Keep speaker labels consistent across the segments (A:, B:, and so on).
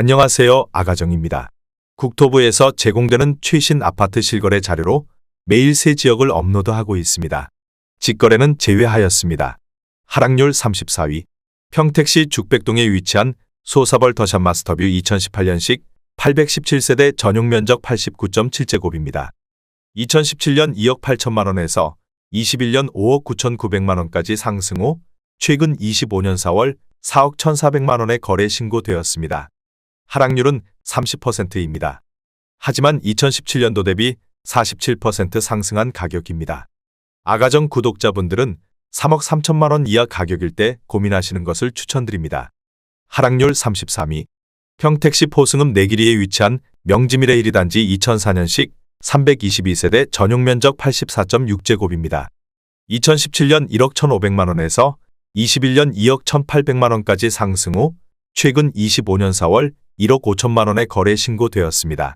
A: 안녕하세요. 아가정입니다. 국토부에서 제공되는 최신 아파트 실거래 자료로 매일 새 지역을 업로드하고 있습니다. 직거래는 제외하였습니다. 하락률 34위. 평택시 죽백동에 위치한 소사벌 더샵 마스터뷰 2018년식 817세대 전용 면적 89.7제곱입니다. 2017년 2억 8천만 원에서 21년 5억 9,900만 원까지 상승 후 최근 25년 4월 4억 1,400만 원의 거래 신고되었습니다. 하락률은 30%입니다. 하지만 2017년도 대비 47% 상승한 가격입니다. 아가정 구독자분들은 3억 3천만 원 이하 가격일 때 고민하시는 것을 추천드립니다. 하락률 33위. 평택시 포승읍 내길이에 위치한 명지미래 1위단지 2004년식 322세대 전용 면적 84.6제곱입니다. 2017년 1억 1,500만 원에서 21년 2억 1,800만 원까지 상승 후 최근 25년 4월 1억 5천만 원의 거래 신고되었습니다.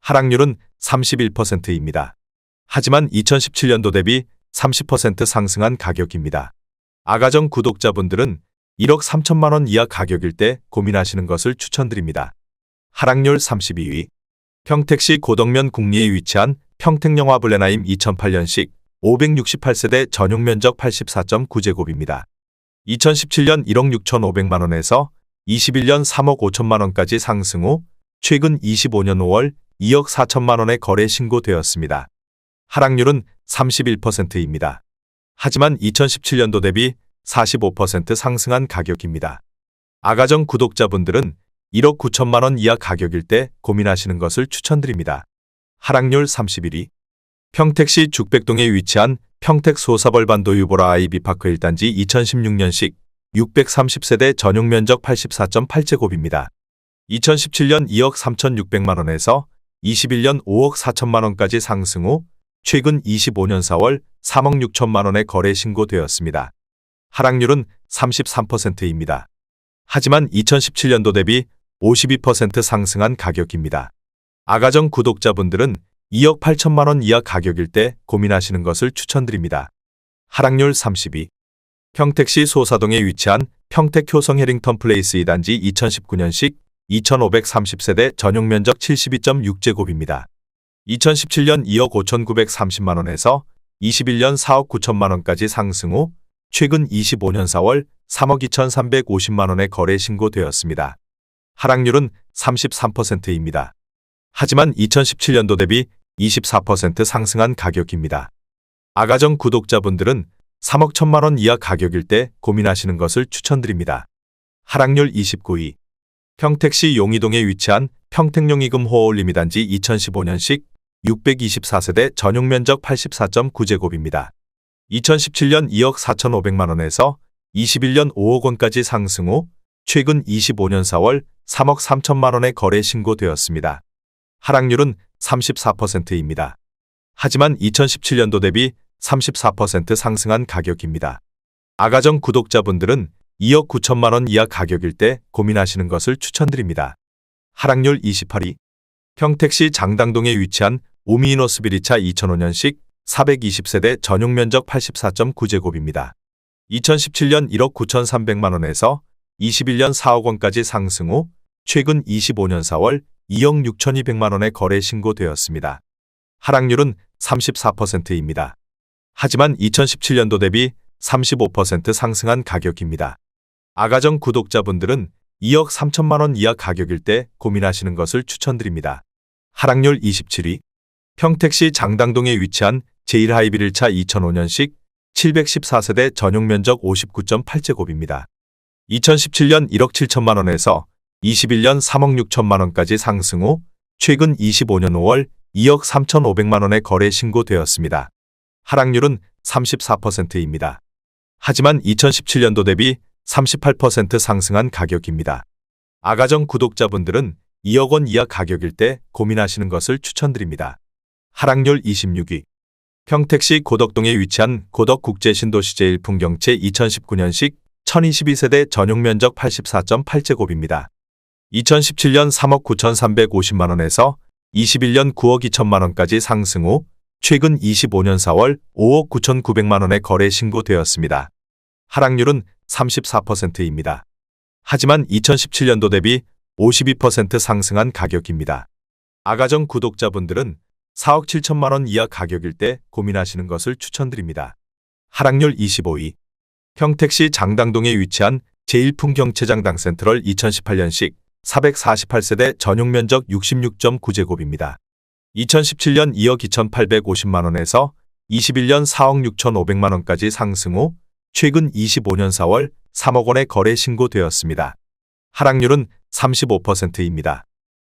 A: 하락률은 31%입니다. 하지만 2017년도 대비 30% 상승한 가격입니다. 아가정 구독자분들은 1억 3천만 원 이하 가격일 때 고민하시는 것을 추천드립니다. 하락률 32위. 평택시 고덕면 국리에 위치한 평택영화 블레나임 2008년식 568세대 전용 면적 84.9제곱입니다. 2017년 1억 6,500만 원에서 21년 3억 5천만 원까지 상승 후 최근 25년 5월 2억 4천만 원의 거래 신고되었습니다. 하락률은 31%입니다. 하지만 2017년도 대비 45% 상승한 가격입니다. 아가정 구독자분들은 1억 9천만 원 이하 가격일 때 고민하시는 것을 추천드립니다. 하락률 31위. 평택시 죽백동에 위치한 평택 소사벌반도 유보라 아이비파크 1단지 2016년식 630세대 전용 면적 84.8제곱입니다. 2017년 2억 3,600만 원에서 21년 5억 4천만 원까지 상승 후 최근 25년 4월 3억 6천만 원의 거래 신고되었습니다. 하락률은 33%입니다. 하지만 2017년도 대비 52% 상승한 가격입니다. 아가정 구독자분들은 2억 8천만 원 이하 가격일 때 고민하시는 것을 추천드립니다. 하락률 30위. 평택시 소사동에 위치한 평택효성 해링턴 플레이스 2단지 2019년식 2530세대 전용 면적 72.6제곱입니다. 2017년 2억 5,930만 원에서 21년 4억 9천만 원까지 상승 후 최근 25년 4월 3억 2,350만 원의 거래 신고되었습니다. 하락률은 33%입니다. 하지만 2017년도 대비 24% 상승한 가격입니다. 아가정 구독자분들은 3억 1천만 원 이하 가격일 때 고민하시는 것을 추천드립니다. 하락률 29위. 평택시 용이동에 위치한 평택용이금 호어올림 2단지 2015년식 624세대 전용 면적 84.9제곱입니다. 2017년 2억 4,500만 원에서 21년 5억 원까지 상승 후 최근 25년 4월 3억 3천만 원의 거래 신고되었습니다. 하락률은 34%입니다. 하지만 2017년도 대비 34% 상승한 가격입니다. 아가정 구독자분들은 2억 9천만 원 이하 가격일 때 고민하시는 것을 추천드립니다. 하락률 28위. 평택시 장당동에 위치한 오미이노스비리차 2005년식 420세대 전용 면적 84.9제곱입니다. 2017년 1억 9,300만 원에서 21년 4억 원까지 상승 후 최근 25년 4월 2억 6,200만 원의 거래 신고되었습니다. 하락률은 34%입니다. 하지만 2017년도 대비 35% 상승한 가격입니다. 아가정 구독자분들은 2억 3천만 원 이하 가격일 때 고민하시는 것을 추천드립니다. 하락률 27위. 평택시 장당동에 위치한 제1하이빌1차 2005년식 714세대 전용 면적 59.8제곱입니다. 2017년 1억 7천만 원에서 21년 3억 6천만 원까지 상승 후 최근 25년 5월 2억 3,500만 원의 거래 신고되었습니다. 하락률은 34%입니다. 하지만 2017년도 대비 38% 상승한 가격입니다. 아가정 구독자분들은 2억 원 이하 가격일 때 고민하시는 것을 추천드립니다. 하락률 26위. 평택시 고덕동에 위치한 고덕국제신도시 제1풍경채 2019년식 1022세대 전용 면적 84.8제곱입니다. 2017년 3억 9,350만 원에서 21년 9억 2천만 원까지 상승 후 최근 25년 4월 5억 9,900만 원의 거래 신고되었습니다. 하락률은 34%입니다. 하지만 2017년도 대비 52% 상승한 가격입니다. 아가정 구독자분들은 4억 7천만 원 이하 가격일 때 고민하시는 것을 추천드립니다. 하락률 25위. 평택시 장당동에 위치한 제1풍경채장당 센트럴 2018년식 448세대 전용 면적 66.9제곱입니다. 2017년 2억 2,850만 원에서 21년 4억 6,500만 원까지 상승 후 최근 25년 4월 3억 원에 거래 신고되었습니다. 하락률은 35%입니다.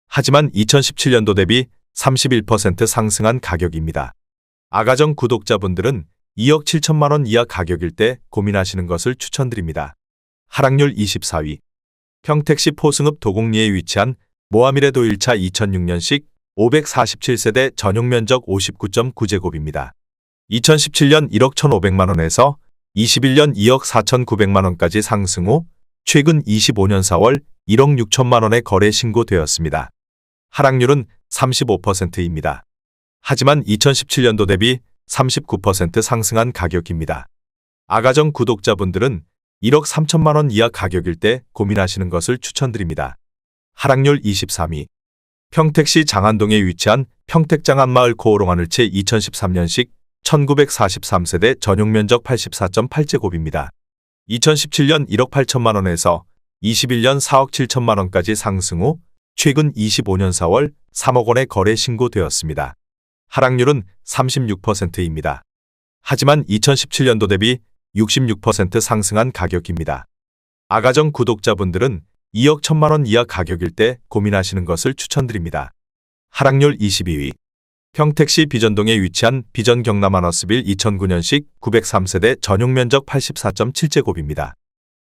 A: 하지만 2017년도 대비 31% 상승한 가격입니다. 아가정 구독자분들은 2억 7천만 원 이하 가격일 때 고민하시는 것을 추천드립니다. 하락률 24위. 평택시 포승읍 도곡리에 위치한 모하미레도 1차 2006년식 547세대 전용 면적 59.9제곱입니다. 2017년 1억 1,500만 원에서 21년 2억 4,900만 원까지 상승 후 최근 25년 4월 1억 6천만 원에 거래 신고되었습니다. 하락률은 35%입니다. 하지만 2017년도 대비 39% 상승한 가격입니다. 아가정 구독자분들은 1억 3천만 원 이하 가격일 때 고민하시는 것을 추천드립니다. 하락률 23위. 평택시 장안동에 위치한 평택장안마을 고호롱하늘채 2013년식 1943세대 전용 면적 84.8제곱입니다. 2017년 1억 8천만 원에서 21년 4억 7천만 원까지 상승 후 최근 25년 4월 3억 원에 거래 신고되었습니다. 하락률은 36%입니다. 하지만 2017년도 대비 66% 상승한 가격입니다. 아가정 구독자분들은 2억 1천만 원 이하 가격일 때 고민하시는 것을 추천드립니다. 하락률 22위. 평택시 비전동에 위치한 비전 경남 아너스빌 2009년식 903세대 전용 면적 84.7제곱입니다.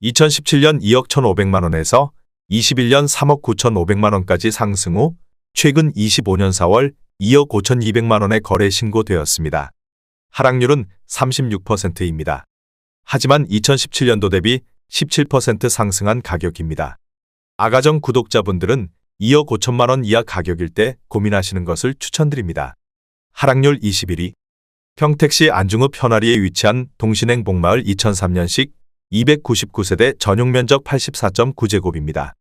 A: 2017년 2억 1,500만 원에서 21년 3억 9,500만 원까지 상승 후 최근 25년 4월 2억 5,200만 원에 거래 신고되었습니다. 하락률은 36%입니다. 하지만 2017년도 대비 17% 상승한 가격입니다. 아가정 구독자분들은 2억 5천만 원 이하 가격일 때 고민하시는 것을 추천드립니다. 하락률 21위. 평택시 안중읍 현아리에 위치한 동신행 복마을 2003년식 299세대 전용 면적 84.9제곱입니다.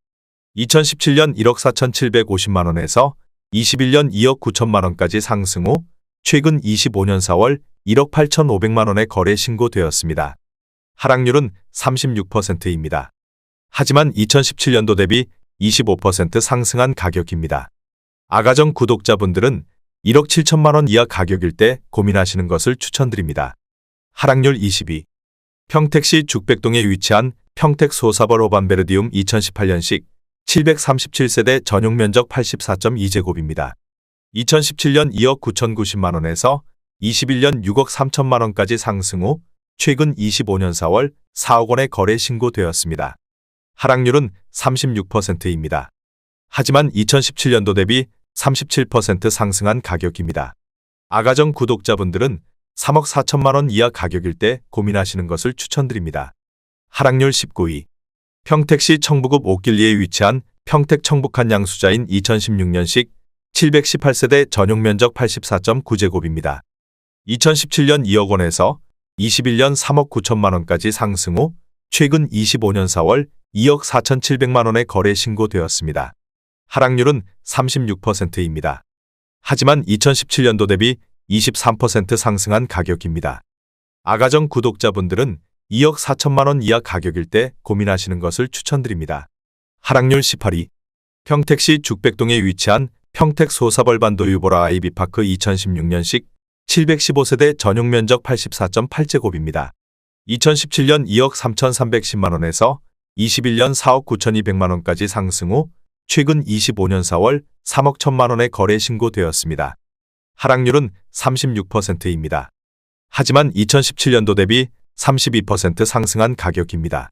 A: 2017년 1억 4,750만 원에서 21년 2억 9천만 원까지 상승 후 최근 25년 4월 1억 8,500만 원에 거래 신고되었습니다. 하락률은 36%입니다. 하지만 2017년도 대비 25% 상승한 가격입니다. 아가정 구독자분들은 1억 7천만 원 이하 가격일 때 고민하시는 것을 추천드립니다. 하락률 22. 평택시 죽백동에 위치한 평택 소사벌 오반베르디움 2018년식 737세대 전용 면적 84.2제곱입니다. 2017년 2억 9,090만 원에서 21년 6억 3천만 원까지 상승 후 최근 25년 4월 4억 원에 거래 신고되었습니다. 하락률은 36%입니다. 하지만 2017년도 대비 37% 상승한 가격입니다. 아가정 구독자분들은 3억 4천만 원 이하 가격일 때 고민하시는 것을 추천드립니다. 하락률 19위. 평택시 청부읍 옥길리에 위치한 평택 청북한 양수자인 2016년식 718세대 전용 면적 84.9제곱입니다. 2017년 2억 원에서 21년 3억 9천만 원까지 상승 후 최근 25년 4월 2억 4,700만 원에 거래 신고되었습니다. 하락률은 36%입니다. 하지만 2017년도 대비 23% 상승한 가격입니다. 아가정 구독자분들은 2억 4천만 원 이하 가격일 때 고민하시는 것을 추천드립니다. 하락률 18위. 평택시 죽백동에 위치한 평택 소사벌반도 유보라 아이비파크 2016년식 715세대 전용 면적 84.8제곱입니다. 2017년 2억 3,310만 원에서 21년 4억 9,200만 원까지 상승 후 최근 25년 4월 3억 1천만 원에 거래 신고되었습니다. 하락률은 36%입니다. 하지만 2017년도 대비 32% 상승한 가격입니다.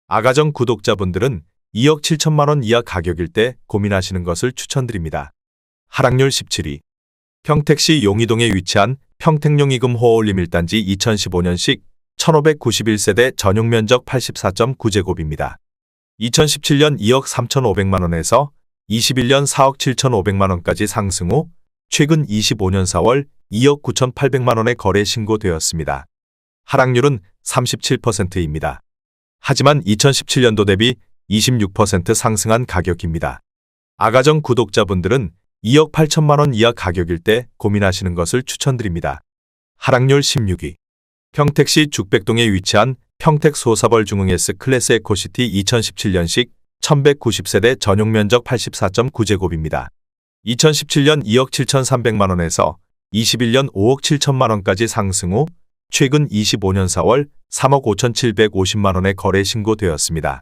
A: 아가정 구독자분들은 2억 7천만 원 이하 가격일 때 고민하시는 것을 추천드립니다. 하락률 17위. 평택시 용이동에 위치한 평택용이금 호올림 1단지 2015년식 1591세대 전용 면적 84.9제곱입니다. 2017년 2억 3,500만 원에서 21년 4억 7,500만 원까지 상승 후 최근 25년 4월 2억 9,800만 원에 거래 신고되었습니다. 하락률은 37%입니다. 하지만 2017년도 대비 26% 상승한 가격입니다. 아가정 구독자분들은 2억 8천만 원 이하 가격일 때 고민하시는 것을 추천드립니다. 하락률 16위. 평택시 죽백동에 위치한 평택 소사벌 중흥 S클래스 에코시티 2017년식 1190세대 전용 면적 84.9제곱입니다. 2017년 2억 7,300만 원에서 21년 5억 7천만 원까지 상승 후 최근 25년 4월 3억 5,750만 원에 거래 신고되었습니다.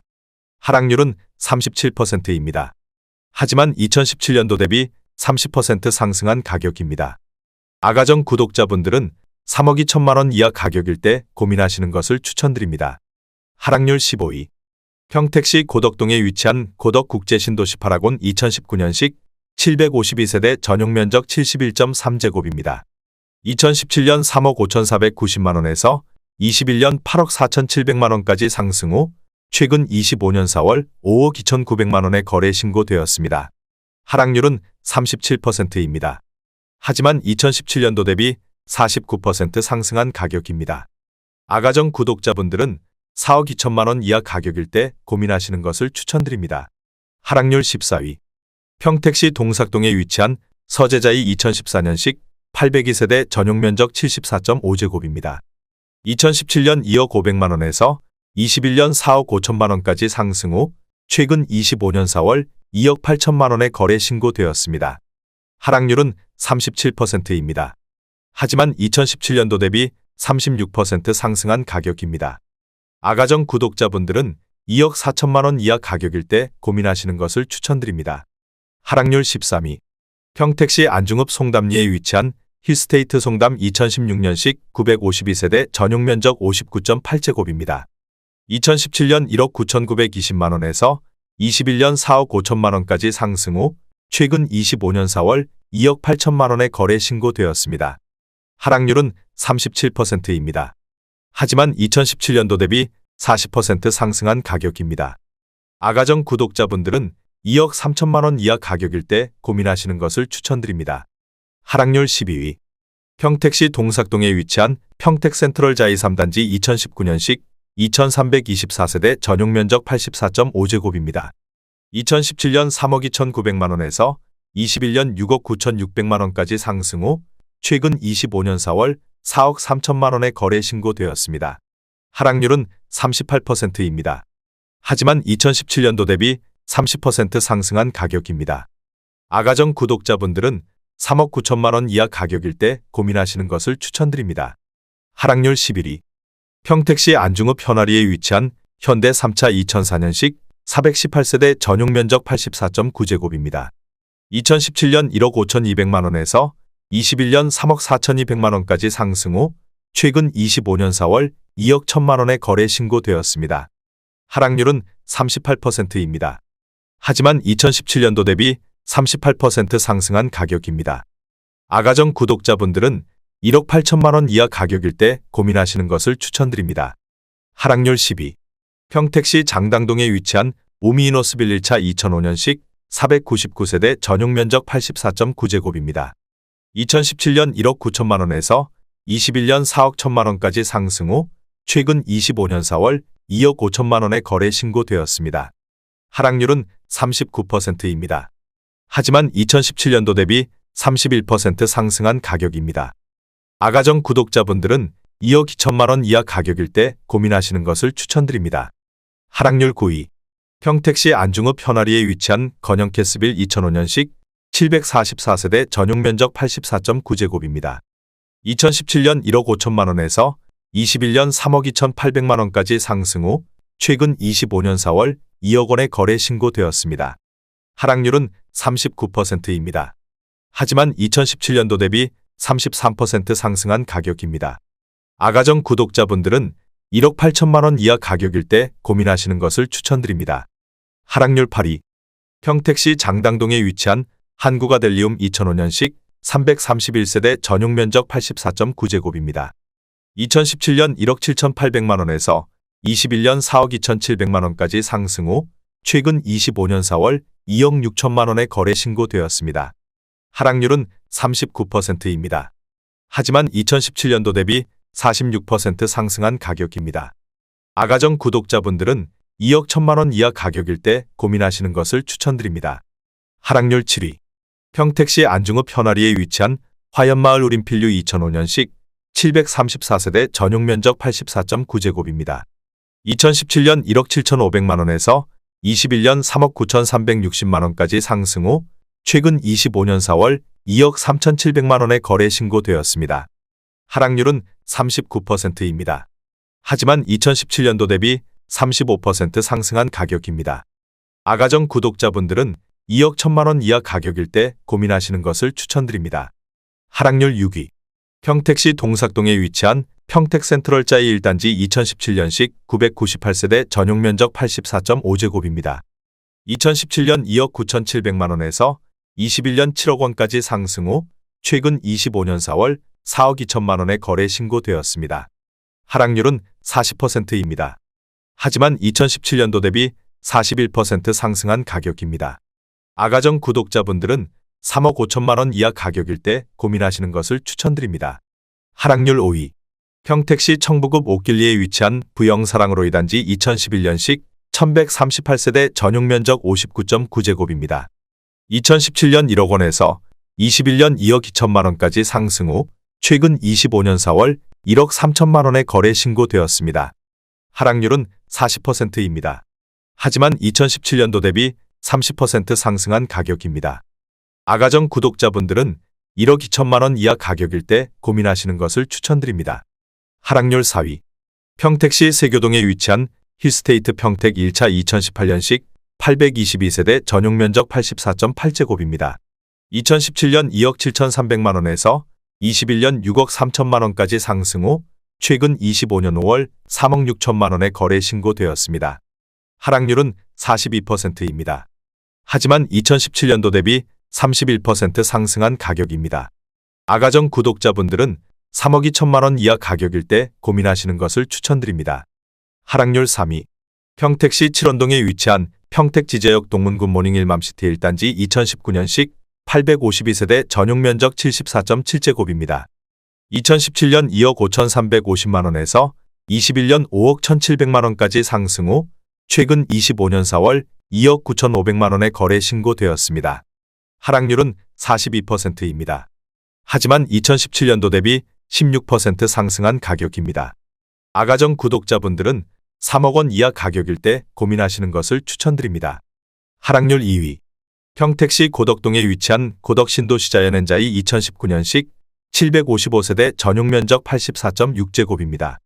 A: 하락률은 37%입니다. 하지만 2017년도 대비 30% 상승한 가격입니다. 아가정 구독자분들은 3억 2천만 원 이하 가격일 때 고민하시는 것을 추천드립니다. 하락률 15위. 평택시 고덕동에 위치한 고덕국제신도시 파라곤 2019년식 752세대 전용 면적 71.3제곱입니다. 2017년 3억 5,490만 원에서 21년 8억 4,700만 원까지 상승 후 최근 25년 4월 5억 2,900만 원에 거래 신고되었습니다. 하락률은 37%입니다. 하지만 2017년도 대비 49% 상승한 가격입니다. 아가정 구독자분들은 4억 2천만 원 이하 가격일 때 고민하시는 것을 추천드립니다. 하락률 14위. 평택시 동삭동에 위치한 서재자이 2014년식 802세대 전용 면적 74.5제곱입니다. 2017년 2억 500만 원에서 21년 4억 5천만 원까지 상승 후 최근 25년 4월 2억 8천만 원에 거래 신고되었습니다. 하락률은 37%입니다. 하지만 2017년도 대비 36% 상승한 가격입니다. 아가정 구독자분들은 2억 4천만 원 이하 가격일 때 고민하시는 것을 추천드립니다. 하락률 13위. 평택시 안중읍 송담리에 위치한 힐스테이트 송담 2016년식 952세대 전용 면적 59.8제곱입니다. 2017년 1억 9,920만 원에서 21년 4억 5천만 원까지 상승 후 최근 25년 4월 2억 8천만 원에 거래 신고되었습니다. 하락률은 37%입니다. 하지만 2017년도 대비 40% 상승한 가격입니다. 아가정 구독자분들은 2억 3천만 원 이하 가격일 때 고민하시는 것을 추천드립니다. 하락률 12위. 평택시 동삭동에 위치한 평택센트럴 자이 3단지 2019년식 2324세대 전용 면적 84.5제곱입니다. 2017년 3억 2,900만 원에서 21년 6억 9,600만 원까지 상승 후 최근 25년 4월 4억 3천만 원에 거래 신고되었습니다. 하락률은 38%입니다. 하지만 2017년도 대비 30% 상승한 가격입니다. 아가정 구독자분들은 3억 9천만 원 이하 가격일 때 고민하시는 것을 추천드립니다. 하락률 11위. 평택시 안중읍 현아리에 위치한 현대 3차 2004년식 418세대 전용 면적 84.9제곱입니다. 2017년 1억 5,200만 원에서 21년 3억 4,200만 원까지 상승 후 최근 25년 4월 2억 1천만 원에 거래 신고되었습니다. 하락률은 38%입니다. 하지만 2017년도 대비 38% 상승한 가격입니다. 아가정 구독자분들은 1억 8천만 원 이하 가격일 때 고민하시는 것을 추천드립니다. 하락률 10위. 평택시 장당동에 위치한 오미이노스빌 1차 2005년식 499세대 전용 면적 84.9제곱입니다. 2017년 1억 9천만 원에서 21년 4억 1천만 원까지 상승 후 최근 25년 4월 2억 5천만 원에 거래 신고되었습니다. 하락률은 39%입니다. 하지만 2017년도 대비 31% 상승한 가격입니다. 아가정 구독자분들은 2억 2천만 원 이하 가격일 때 고민하시는 것을 추천드립니다. 하락률 9위. 평택시 안중읍 현아리에 위치한 건영캐스빌 2005년식 744세대 전용 면적 84.9제곱입니다. 2017년 1억 5천만 원에서 21년 3억 2,800만 원까지 상승 후 최근 25년 4월 2억 원에 거래 신고되었습니다. 하락률은 39%입니다. 하지만 2017년도 대비 33% 상승한 가격입니다. 아가정 구독자분들은 1억 8천만 원 이하 가격일 때 고민하시는 것을 추천드립니다. 하락률 8위. 평택시 장당동에 위치한 한국아델리움 2005년식 331세대 전용 면적 84.9제곱입니다. 2017년 1억 7,800만 원에서 21년 4억 2,700만 원까지 상승 후 최근 25년 4월 2억 6천만 원에 거래 신고되었습니다. 하락률은 39%입니다. 하지만 2017년도 대비 46% 상승한 가격입니다. 아가정 구독자분들은 2억 1천만 원 이하 가격일 때 고민하시는 것을 추천드립니다. 하락률 7위. 평택시 안중읍 현아리에 위치한 화연마을 우림필류 2005년식 734세대 전용 면적 84.9제곱입니다. 2017년 1억 7,500만 원에서 21년 3억 9,360만 원까지 상승 후 최근 25년 4월 2억 3,700만 원에 거래 신고되었습니다. 하락률은 39%입니다. 하지만 2017년도 대비 35% 상승한 가격입니다. 아가정 구독자분들은 2억 1천만 원 이하 가격일 때 고민하시는 것을 추천드립니다. 하락률 6위. 평택시 동삭동에 위치한 평택센트럴자이 1단지 2017년식 998세대 전용 면적 84.5제곱입니다. 2017년 2억 9,700만 원에서 21년 7억 원까지 상승 후 최근 25년 4월 4억 2천만 원에 거래 신고되었습니다. 하락률은 40%입니다. 하지만 2017년도 대비 41% 상승한 가격입니다. 아가정 구독자분들은 3억 5천만 원 이하 가격일 때 고민하시는 것을 추천드립니다. 하락률 5위. 평택시 청부급 옥길리에 위치한 부영사랑으로 2단지 2011년식 1138세대 전용 면적 59.9제곱입니다. 2017년 1억 원에서 21년 2억 2천만 원까지 상승 후 최근 25년 4월 1억 3천만 원에 거래 신고되었습니다. 하락률은 40%입니다. 하지만 2017년도 대비 30% 상승한 가격입니다. 아가정 구독자분들은 1억 2천만 원 이하 가격일 때 고민하시는 것을 추천드립니다. 하락률 4위. 평택시 세교동에 위치한 힐스테이트 평택 1차 2018년식 822세대 전용 면적 84.8제곱입니다. 2017년 2억 7,300만 원에서 21년 6억 3천만 원까지 상승 후 최근 25년 5월 3억 6천만 원에 거래 신고되었습니다. 하락률은 42%입니다. 하지만 2017년도 대비 31% 상승한 가격입니다. 아가정 구독자분들은 3억 2천만 원 이하 가격일 때 고민하시는 것을 추천드립니다. 하락률 3위. 평택시 칠원동에 위치한 평택지제역 동문굿모닝 1맘시티 1단지 2019년식 852세대 전용 면적 74.7제곱입니다. 2017년 2억 5,350만 원에서 21년 5억 1,700만 원까지 상승 후 최근 25년 4월 2억 9,500만 원에 거래 신고되었습니다. 하락률은 42%입니다. 하지만 2017년도 대비 16% 상승한 가격입니다. 아가정 구독자분들은 3억 원 이하 가격일 때 고민하시는 것을 추천드립니다. 하락률 2위. 평택시 고덕동에 위치한 고덕신도시자연엔자이 2019년식 755세대 전용 면적 84.6제곱입니다.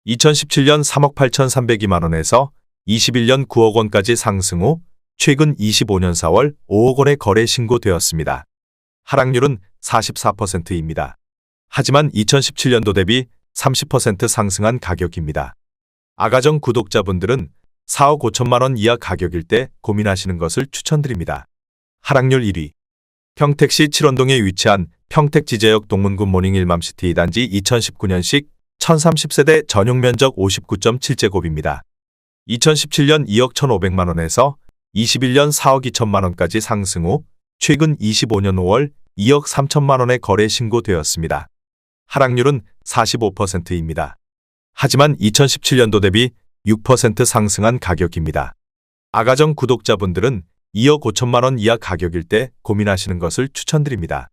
A: 2017년 3억 8,302만 원에서 21년 9억 원까지 상승 후 최근 25년 4월 5억 원에 거래 신고되었습니다. 하락률은 44%입니다. 하지만 2017년도 대비 30% 상승한 가격입니다. 아가정 구독자분들은 4억 5천만 원 이하 가격일 때 고민하시는 것을 추천드립니다. 하락률 1위. 평택시 칠원동에 위치한 평택지제역 동문굿모닝 1맘시티 2단지 2019년식 1030세대 전용 면적 59.7제곱입니다. 2017년 2억 1,500만 원에서 21년 4억 2천만 원까지 상승 후 최근 25년 5월 2억 3천만 원에 거래 신고되었습니다. 하락률은 45%입니다. 하지만 2017년도 대비 6% 상승한 가격입니다. 아가정 구독자분들은 2억 5천만 원 이하 가격일 때 고민하시는 것을 추천드립니다.